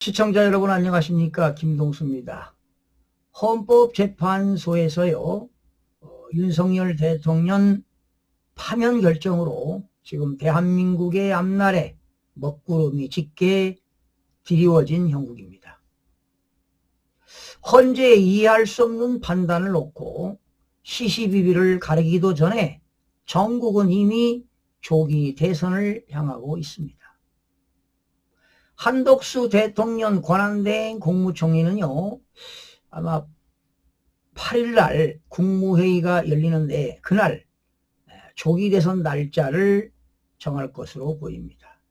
시청자 여러분 안녕하십니까? 김동수입니다. 헌법재판소에서요, 윤석열 대통령 파면 결정으로 지금 대한민국의 앞날에 먹구름이 짙게 드리워진 형국입니다. 헌재 이해할 수 없는 판단을 놓고 시시비비를 가리기도 전에 전국은 이미 조기 대선을 향하고 있습니다. 한덕수 대통령 권한대행 국무총리는요, 아마 8일날 국무회의가 열리는데 그날 조기 대선 날짜를 정할 것으로 보입니다.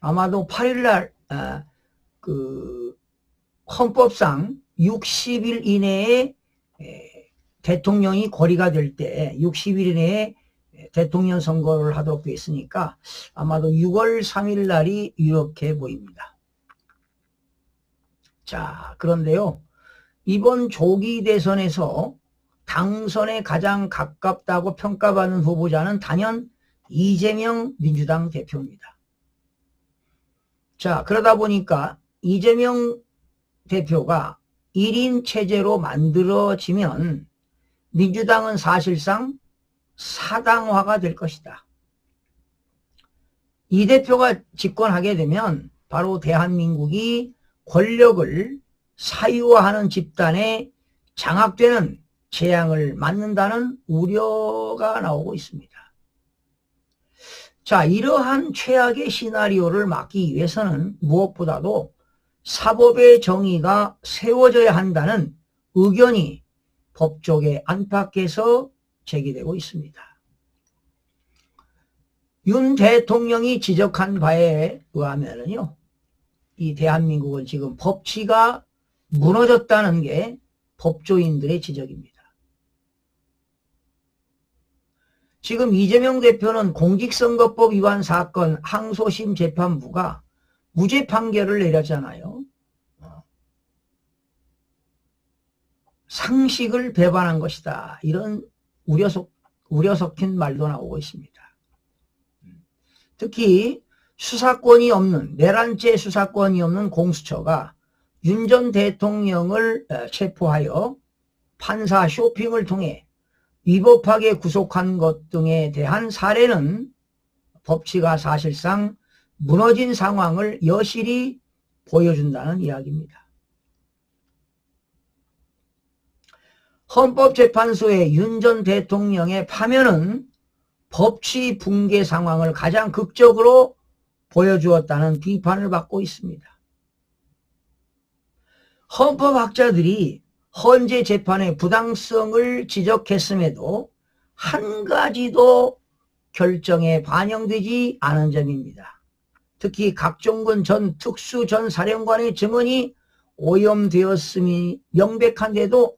아마도 8일날 헌법상 60일 이내에 대통령이 거리가 될 때 60일 이내에 대통령 선거를 하도록 되어 있으니까 아마도 6월 3일 날이 유력해 보입니다. 자, 그런데요, 이번 조기 대선에서 당선에 가장 가깝다고 평가받는 후보자는 단연 이재명 민주당 대표입니다. 자, 그러다 보니까 이재명 대표가 1인 체제로 만들어지면 민주당은 사실상 사당화가 될 것이다. 이 대표가 집권하게 되면 바로 대한민국이 권력을 사유화하는 집단에 장악되는 재앙을 맞는다는 우려가 나오고 있습니다. 자, 이러한 최악의 시나리오를 막기 위해서는 무엇보다도 사법의 정의가 세워져야 한다는 의견이 법조계 안팎에서 제기되고 있습니다. 윤 대통령이 지적한 바에 의하면요, 이 대한민국은 지금 법치가 무너졌다는 게 법조인들의 지적입니다. 지금 이재명 대표는 공직선거법 위반 사건 항소심 재판부가 무죄 판결을 내렸잖아요. 상식을 배반한 것이다, 이런 우려 섞인 말도 나오고 있습니다. 특히 수사권이 없는, 내란죄 수사권이 없는 공수처가 윤 전 대통령을 체포하여 판사 쇼핑을 통해 위법하게 구속한 것 등에 대한 사례는 법치가 사실상 무너진 상황을 여실히 보여준다는 이야기입니다. 헌법재판소의 윤 전 대통령의 파면은 법치 붕괴 상황을 가장 극적으로 보여주었다는 비판을 받고 있습니다. 헌법학자들이 헌재 재판의 부당성을 지적했음에도 한 가지도 결정에 반영되지 않은 점입니다. 특히 각종근 전 특수 전 사령관의 증언이 오염되었음이 명백한데도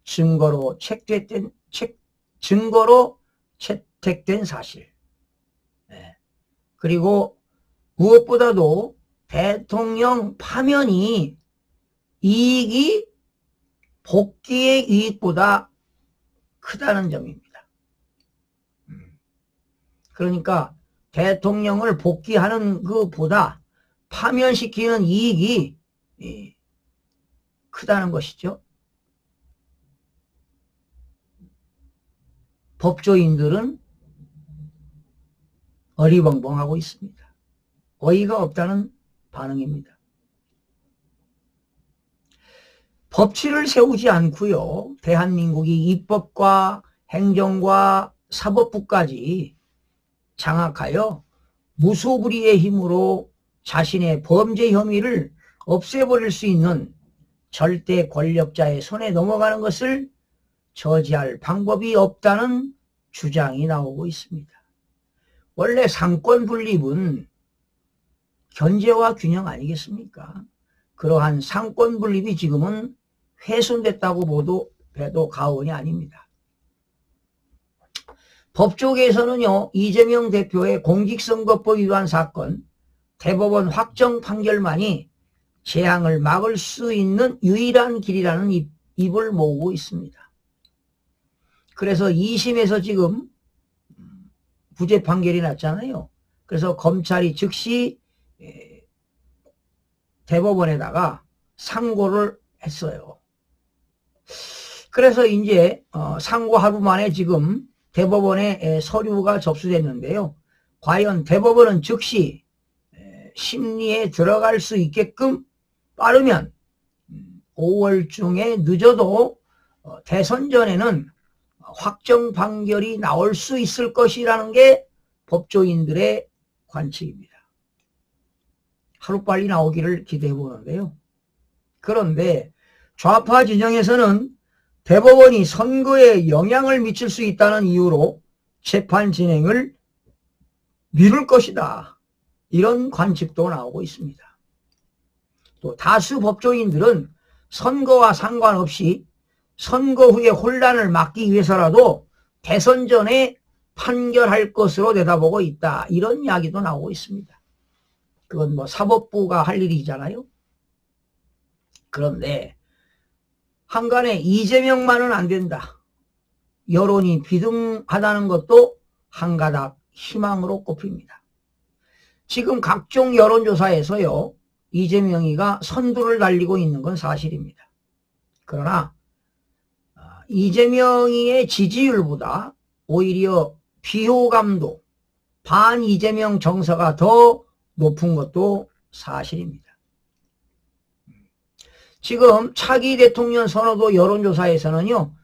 증거로 채택된 사실. 그리고 무엇보다도 대통령 파면이 이익이 복귀의 이익보다 크다는 점입니다. 그러니까 대통령을 복귀하는 것보다 파면시키는 이익이 크다는 것이죠. 법조인들은 어리벙벙하고 있습니다. 어이가 없다는 반응입니다. 법치를 세우지 않고요, 대한민국이 입법과 행정과 사법부까지 장악하여 무소불위의 힘으로 자신의 범죄 혐의를 없애버릴 수 있는 절대 권력자의 손에 넘어가는 것을 저지할 방법이 없다는 주장이 나오고 있습니다. 원래 상권 분립은 견제와 균형 아니겠습니까? 그러한 상권 분립이 지금은 훼손됐다고 해도 과언이 아닙니다. 법조계에서는요, 이재명 대표의 공직선거법 위반 사건 대법원 확정 판결만이 재앙을 막을 수 있는 유일한 길이라는 입을 모으고 있습니다. 그래서 2심에서 지금 무죄 판결이 났잖아요. 그래서 검찰이 즉시 대법원에다가 상고를 했어요. 그래서 이제 상고 하루 만에 지금 대법원에 서류가 접수됐는데요. 과연 대법원은 즉시 심리에 들어갈 수 있게끔 빠르면 5월 중에 늦어도 대선 전에는 확정 판결이 나올 수 있을 것이라는 게 법조인들의 관측입니다. 하루빨리 나오기를 기대해 보는데요. 그런데 좌파 진영에서는 대법원이 선거에 영향을 미칠 수 있다는 이유로 재판 진행을 미룰 것이다. 이런 관측도 나오고 있습니다. 또 다수 법조인들은 선거와 상관없이 선거 후에 혼란을 막기 위해서라도 대선 전에 판결할 것으로 내다보고 있다. 이런 이야기도 나오고 있습니다. 그건 뭐 사법부가 할 일이잖아요. 그런데 한간에 이재명만은 안 된다. 여론이 비등하다는 것도 한 가닥 희망으로 꼽힙니다. 지금 각종 여론조사에서요, 이재명이가 선두를 달리고 있는 건 사실입니다. 그러나 이재명이의 지지율보다 오히려 비호감도, 반 이재명 정서가 더 높은 것도 사실입니다. 지금 차기 대통령 선호도 여론조사에서는요,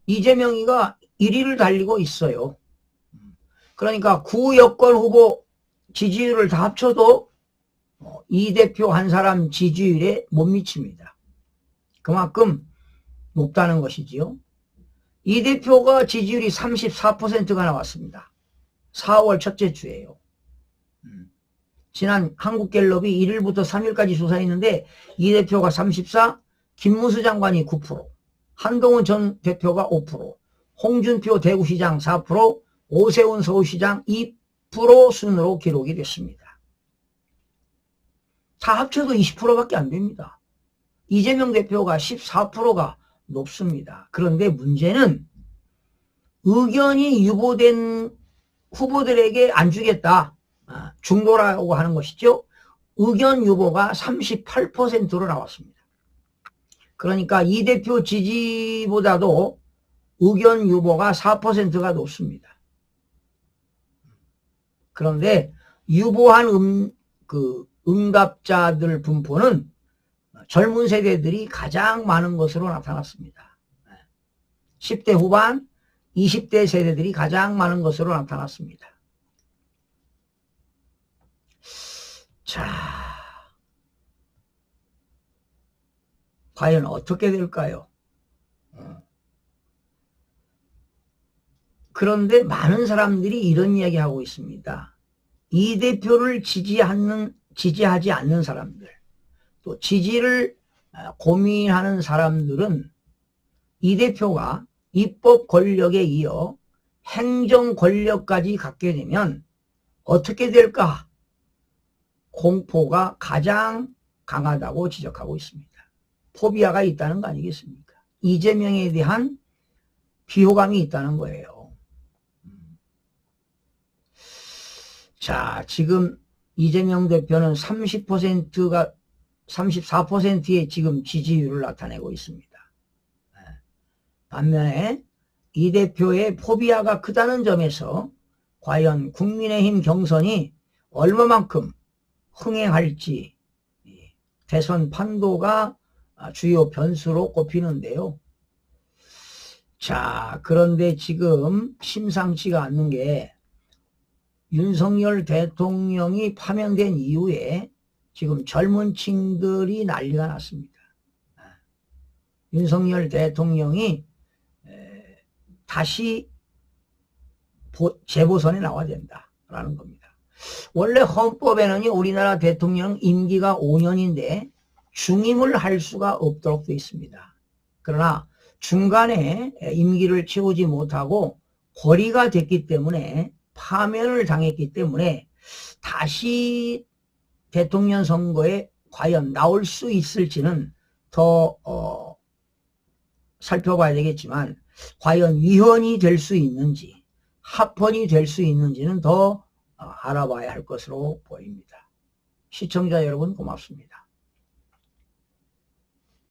이재명이가 1위를 달리고 있어요. 그러니까 구여권 후보 지지율을 다 합쳐도 이 대표 한 사람 지지율에 못 미칩니다. 그만큼 높다는 것이지요. 이 대표가 지지율이 34%가 나왔습니다. 4월 첫째 주에요. 지난 한국갤럽이 1일부터 3일까지 조사했는데 이 대표가 34, 김무수 장관이 9%, 한동훈 전 대표가 5%, 홍준표 대구시장 4%, 오세훈 서울시장 2% 순으로 기록이 됐습니다. 다 합쳐도 20%밖에 안 됩니다. 이재명 대표가 14%가 높습니다. 그런데 문제는 의견이 유보된 후보들에게 안 주겠다. 중도라고 하는 것이죠. 의견 유보가 38%로 나왔습니다. 그러니까 이 대표 지지보다도 의견 유보가 4%가 높습니다. 그런데 유보한 응답자들 분포는 젊은 세대들이 가장 많은 것으로 나타났습니다. 10대 후반, 20대 세대들이 가장 많은 것으로 나타났습니다. 자, 과연 어떻게 될까요? 그런데 많은 사람들이 이런 이야기하고 있습니다. 이 대표를 지지하지 않는 사람들, 또 지지를 고민하는 사람들은 이 대표가 입법 권력에 이어 행정 권력까지 갖게 되면 어떻게 될까? 공포가 가장 강하다고 지적하고 있습니다. 포비아가 있다는 거 아니겠습니까? 이재명에 대한 비호감이 있다는 거예요. 자, 지금 이재명 대표는 34%의 지금 지지율을 나타내고 있습니다. 반면에 이 대표의 포비아가 크다는 점에서 과연 국민의힘 경선이 얼마만큼 흥행할지 대선 판도가 주요 변수로 꼽히는데요. 자, 그런데 지금 심상치가 않는 게 윤석열 대통령이 파면된 이후에 지금 젊은 층들이 난리가 났습니다. 윤석열 대통령이 다시 재보선에 나와야 된다라는 겁니다. 원래 헌법에는요, 우리나라 대통령 임기가 5년인데 중임을 할 수가 없도록 되어 있습니다. 그러나 중간에 임기를 채우지 못하고 거리가 됐기 때문에 파면을 당했기 때문에 다시 대통령 선거에 과연 나올 수 있을지는 더 살펴봐야 되겠지만 과연 위헌이 될 수 있는지 합헌이 될 수 있는지는 더 알아봐야 할 것으로 보입니다. 시청자 여러분 고맙습니다.